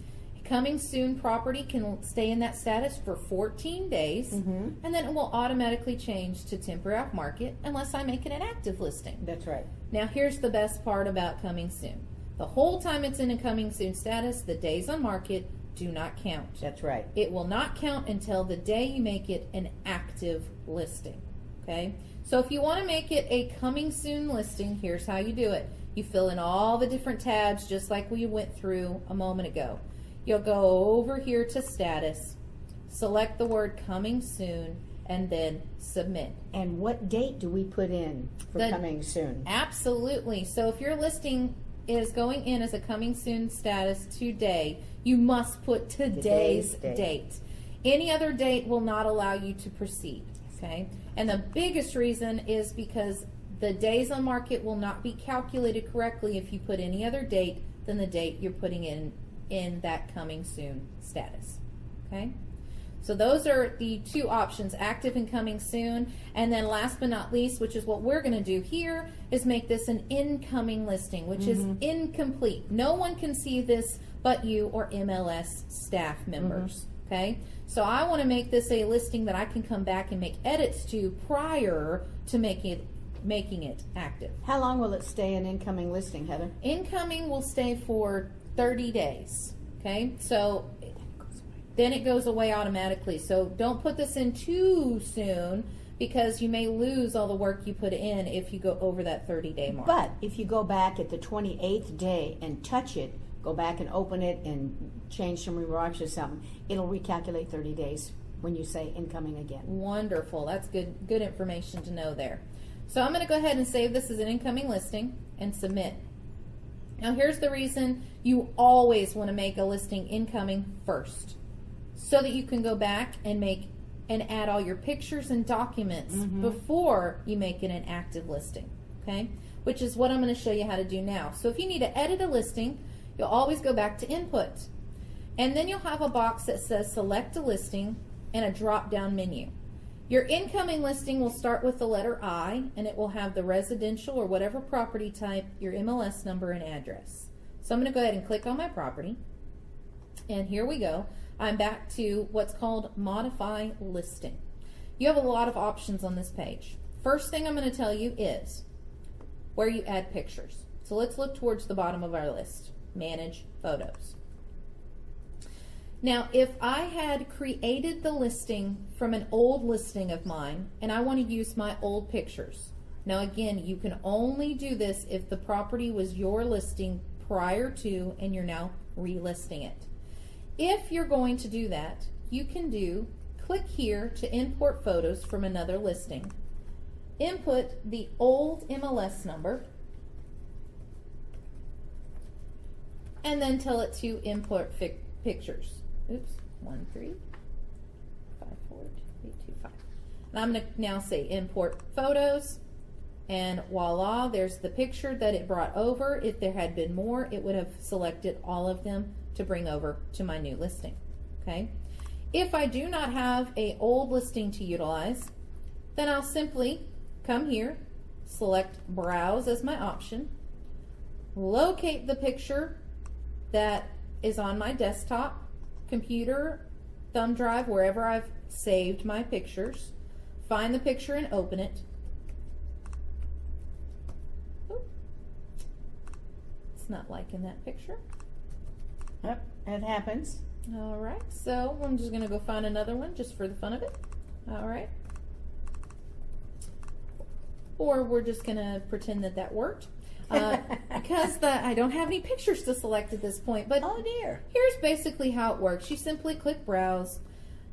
coming soon property can stay in that status for 14 days, and then it will automatically change to temporary off market unless I make it an active listing. That's right. Now here's the best part about coming soon. The whole time it's in a coming soon status, the days on market do not count. That's right. It will not count until the day you make it an active listing. Okay? So if you want to make it a coming soon listing, here's how you do it. You fill in all the different tabs just like we went through a moment ago. You'll go over here to status, select the word coming soon, and then submit. And what date do we put in for coming soon? Absolutely. So if your listing is going in as a coming soon status today, you must put today's date. Any other date will not allow you to proceed. Okay? And the biggest reason is because the days on market will not be calculated correctly if you put any other date than the date you're putting in that coming soon status. Okay? So those are the two options, active and coming soon. And then last but not least, which is what we're going to do here, is make this an incoming listing, which is incomplete. No one can see this but you or MLS staff members. Okay? So I want to make this a listing that I can come back and make edits to prior to making it active. How long will it stay an incoming listing, Heather? Incoming will stay for 30 days. Okay? So then it goes away automatically. So don't put this in too soon because you may lose all the work you put in if you go over that 30-day mark. But if you go back at the 28th day and touch it, go back and open it and change some remarks or something, it'll recalculate 30 days when you say incoming again. Wonderful. That's good information to know there. So I'm going to go ahead and save this as an incoming listing and submit. Now here's the reason you always want to make a listing incoming first, so that you can go back and add all your pictures and documents before you make it an active listing, okay? Which is what I'm going to show you how to do now. So if you need to edit a listing, you'll always go back to input. And then you'll have a box that says select a listing and a drop-down menu. Your incoming listing will start with the letter I, and it will have the residential or whatever property type, your MLS number, and address. So I'm going to go ahead and click on my property. And here we go. I'm back to what's called modify listing. You have a lot of options on this page. First thing I'm going to tell you is where you add pictures. So let's look towards the bottom of our list. Manage photos. Now, if I had created the listing from an old listing of mine and I want to use my old pictures. Now again, you can only do this if the property was your listing prior to and you're now relisting it. If you're going to do that, you can click here to import photos from another listing. Input the old MLS number and then tell it to import pictures. Oops, 1354825. And I'm going to now say import photos, and voila, there's the picture that it brought over. If there had been more, it would have selected all of them to bring over to my new listing. Okay. If I do not have an old listing to utilize, then I'll simply come here, select browse as my option, locate the picture that is on my desktop, computer, thumb drive, wherever I've saved my pictures, find the picture and open it. Oop. It's not liking that picture. Yep, it happens. All right, so I'm just going to go find another one just for the fun of it. All right. Or we're just going to pretend that worked. Because I don't have any pictures to select at this point. But oh dear. Here's basically how it works. You simply click browse.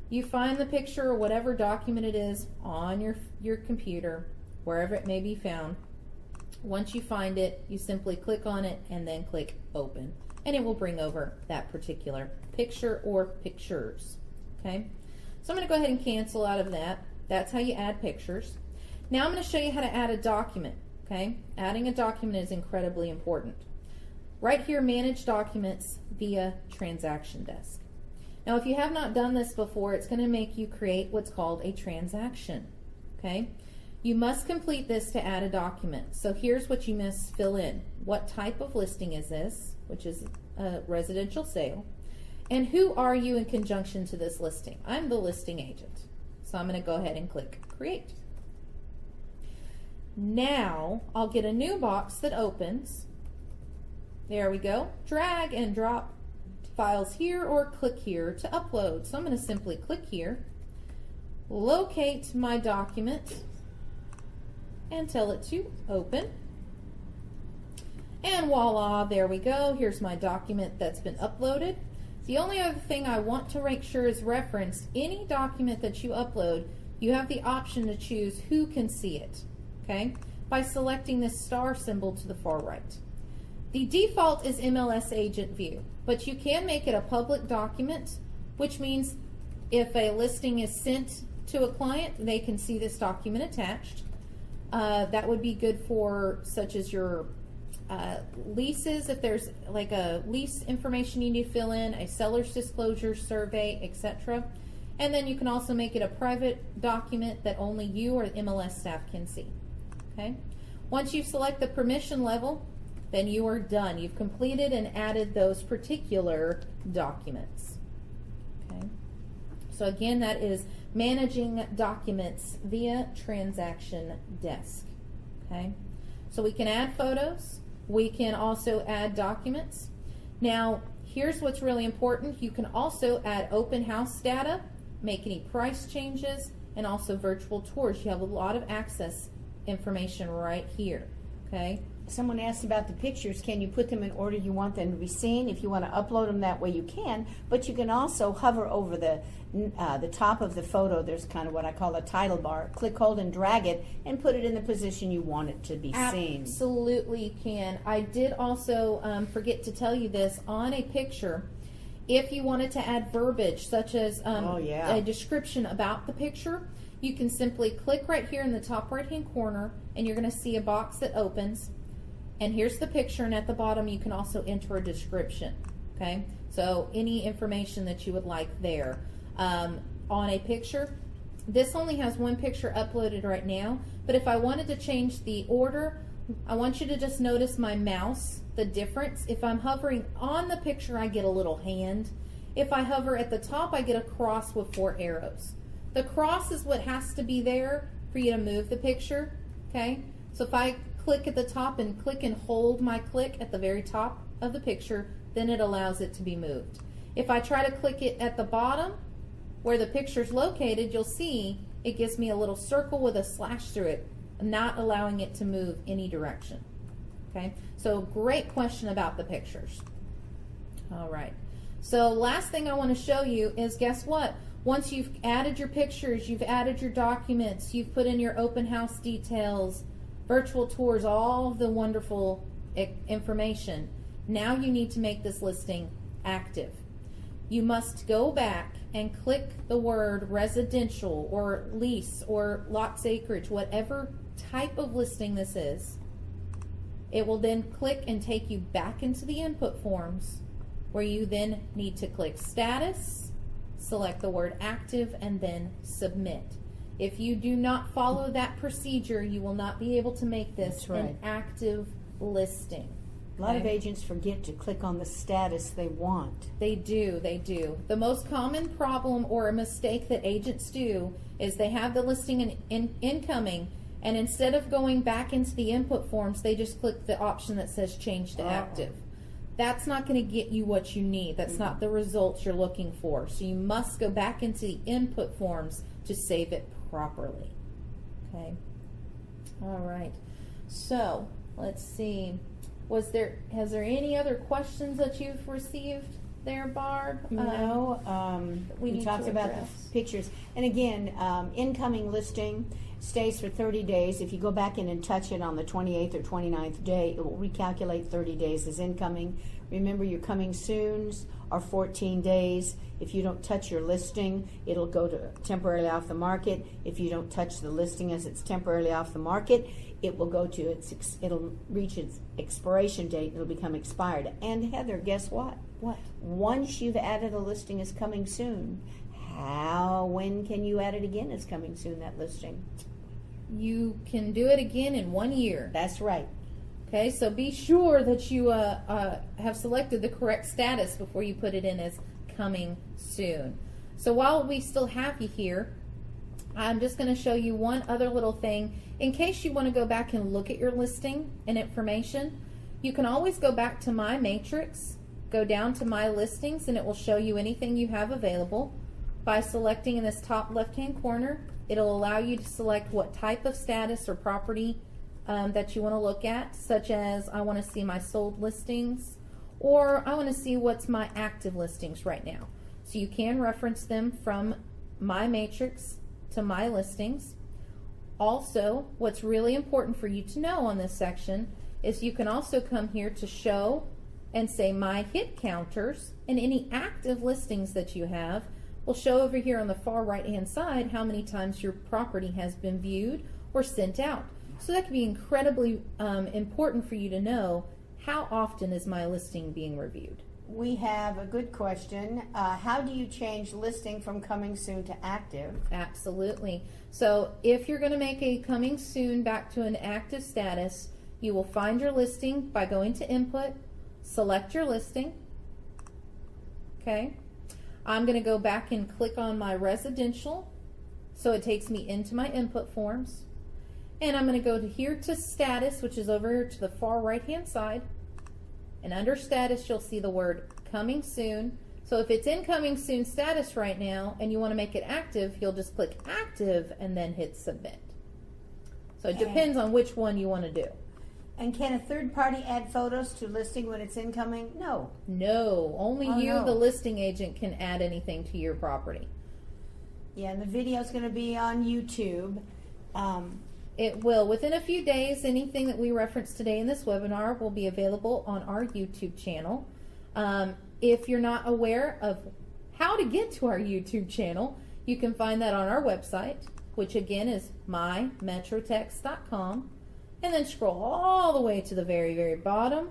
You find the picture or whatever document it is on your computer, wherever it may be found. Once you find it, you simply click on it and then click open. And it will bring over that particular picture or pictures. Okay? So I'm going to go ahead and cancel out of that. That's how you add pictures. Now I'm going to show you how to add a document. Okay? Adding a document is incredibly important. Right here, manage documents via transaction desk. Now, if you have not done this before, it's going to make you create what's called a transaction. Okay? You must complete this to add a document. So here's what you must fill in. What type of listing is this, which is a residential sale? And who are you in conjunction to this listing? I'm the listing agent. So I'm going to go ahead and click Create. Now I'll get a new box that opens. There we go. Drag and drop files here or click here to upload. So I'm going to simply click here, locate my document, and tell it to open. And voila, there we go. Here's my document that's been uploaded. The only other thing I want to make sure is referenced, any document that you upload, you have the option to choose who can see it, okay, by selecting this star symbol to the far right. The default is MLS Agent View, but you can make it a public document, which means if a listing is sent to a client, they can see this document attached. That would be good for such as your leases, if there's like a lease information you need to fill in, a seller's disclosure survey, etc. And then you can also make it a private document that only you or MLS staff can see. Okay. Once you select the permission level, then you are done. You've completed and added those particular documents. Okay. So again, that is managing documents via transaction desk. Okay. So we can add photos. We can also add documents. Now, here's what's really important. You can also add open house data, make any price changes, and also virtual tours. You have a lot of access information right here, okay? Someone asked about the pictures. Can you put them in order you want them to be seen? If you want to upload them that way, you can. But you can also hover over the top of the photo. There's kind of what I call a title bar. Click, hold, and drag it, and put it in the position you want it to be seen. Absolutely can. I did also forget to tell you this. On a picture, if you wanted to add verbiage, such as a description about the picture, you can simply click right here in the top right-hand corner, and you're going to see a box that opens. And here's the picture, and at the bottom you can also enter a description, okay? So any information that you would like there. On a picture, this only has one picture uploaded right now, but if I wanted to change the order, I want you to just notice my mouse, the difference. If I'm hovering on the picture, I get a little hand. If I hover at the top, I get a cross with 4 arrows. The cross is what has to be there for you to move the picture, okay? So if I click at the top and click and hold my click at the very top of the picture, then it allows it to be moved. If I try to click it at the bottom where the picture's located, you'll see it gives me a little circle with a slash through it, not allowing it to move any direction. Okay, so great question about the pictures. All right, so last thing I want to show you is, guess what? Once you've added your pictures, you've added your documents, you've put in your open house details, virtual tours, all of the wonderful information. Now you need to make this listing active. You must go back and click the word residential or lease or lots acreage, whatever type of listing this is. It will then click and take you back into the input forms, where you then need to click status, select the word active, and then submit. If you do not follow that procedure, you will not be able to make this an active listing. A lot of agents forget to click on the status they want. They do, they do. The most common problem or a mistake that agents do is they have the listing in incoming, and instead of going back into the input forms, they just click the option that says change to active. That's not going to get you what you need. That's not the results you're looking for. So you must go back into the input forms to save it properly. Okay. All right. So let's see. Has there any other questions that you've received there, Barb? No. We talked about the pictures. And again, incoming listing stays for 30 days. If you go back in and touch it on the 28th or 29th day, it will recalculate 30 days as incoming. Remember, your coming soons are 14 days. If you don't touch your listing, it'll go to temporarily off the market. If you don't touch the listing as it's temporarily off the market, it will go to it'll reach its expiration date. It'll become expired. And Heather, guess what? What? Once you've added a listing as coming soon, when can you add it again as coming soon, that listing? You can do it again in 1 year. That's right. Okay, so be sure that you have selected the correct status before you put it in as coming soon. So while we still have you here, I'm just going to show you one other little thing. In case you want to go back and look at your listing and information, you can always go back to My Matrix, go down to My Listings, and it will show you anything you have available. By selecting in this top left-hand corner, it'll allow you to select what type of status or property that you want to look at, such as I want to see my sold listings, or I want to see what's my active listings right now. So you can reference them from My Matrix to My Listings. Also, what's really important for you to know on this section is you can also come here to show and say My Hit Counters, and any active listings that you have will show over here on the far right hand side how many times your property has been viewed or sent out. So that can be incredibly important for you to know how often is my listing being reviewed. We have a good question. How do you change listing from coming soon to active? Absolutely. So if you're going to make a coming soon back to an active status, you will find your listing by going to input, select your listing. Okay. I'm going to go back and click on my residential, so it takes me into my input forms. And I'm going to go to here to status, which is over here to the far right hand side. And under status, you'll see the word coming soon. So if it's in coming soon status right now and you want to make it active, you'll just click active and then hit submit. So it depends on which one you want to do. And can a third party add photos to listing when it's incoming? No. No, only Oh, you, no. the listing agent, can add anything to your property. Yeah, and the video is going to be on YouTube. It will. Within a few days, anything that we referenced today in this webinar will be available on our YouTube channel. If you're not aware of how to get to our YouTube channel, you can find that on our website, which again is mymetrotex.com. And then scroll all the way to the very, very bottom,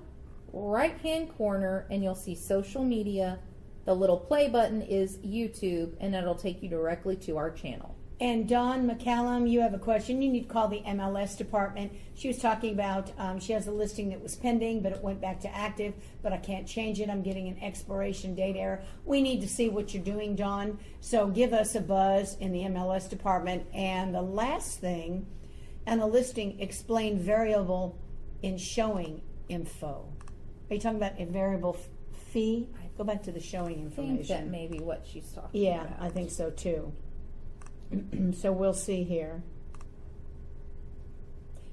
right-hand corner, and you'll see social media. The little play button is YouTube, and that'll take you directly to our channel. And Dawn McCallum, you have a question. You need to call the MLS department. She was talking about she has a listing that was pending, but it went back to active, but I can't change it. I'm getting an expiration date error. We need to see what you're doing, Dawn. So give us a buzz in the MLS department. And the last thing, and a listing, explain variable in showing info. Are you talking about a variable fee? Go back to the showing I information. think that may be what she's talking Yeah, about. I think so too. So we'll see here.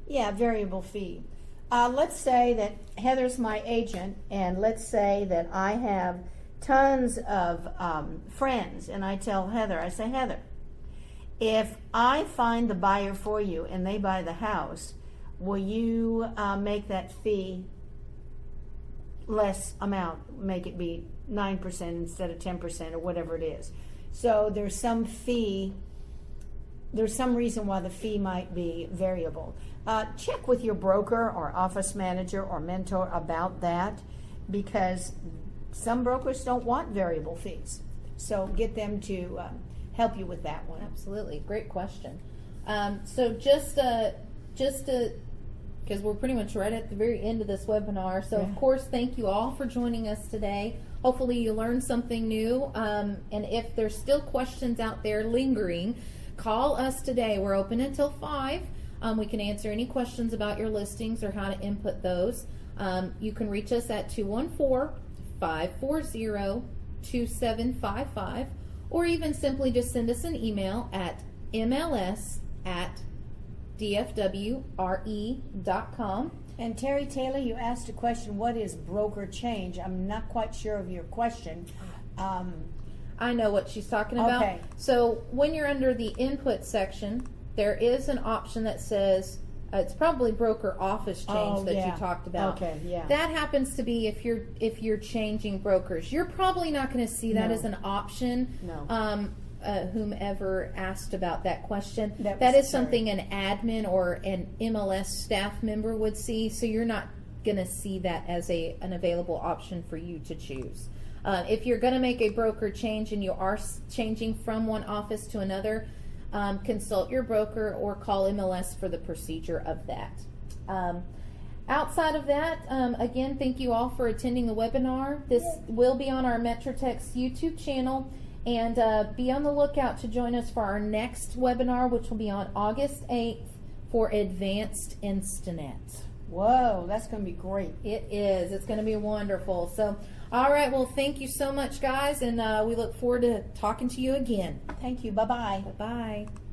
Yeah, variable fee. Let's say that Heather's my agent, and let's say that I have tons of friends, and I tell Heather, I say, Heather, if I find the buyer for you and they buy the house, will you make that fee less amount, make it be 9% instead of 10% or whatever it is? So there's some fee, there's some reason why the fee might be variable. Check with your broker or office manager or mentor about that, because some brokers don't want variable fees. So get them to help you with that one. Absolutely, great question. So just because we're pretty much right at the very end of this webinar, so of course, thank you all for joining us today. Hopefully you learned something new, and if there's still questions out there lingering, call us today. We're open until 5. We can answer any questions about your listings or how to input those. You can reach us at 214-540-2755, or even simply just send us an email at mls@dfwre.com. And Terry Taylor, you asked a question, what is broker change? I'm not quite sure of your question. I know what she's talking about. Okay. So when you're under the input section, there is an option that says, it's probably broker office change that you talked about. Okay, yeah. That happens to be if you're changing brokers. You're probably not going to see that No. as an option. No. Whomever asked about that question. That That was is something an admin or an MLS staff member would see, so you're not going to see that as an available option for you to choose. If you're going to make a broker change and you are changing from one office to another, consult your broker or call MLS for the procedure of that. Outside of that, again, thank you all for attending the webinar. This will be on our Metrotex YouTube channel, and be on the lookout to join us for our next webinar, which will be on August 8th for Advanced Instanet. Whoa, that's going to be great. It is. It's going to be wonderful. So, all right. Well, thank you so much, guys, and we look forward to talking to you again. Thank you. Bye-bye. Bye-bye.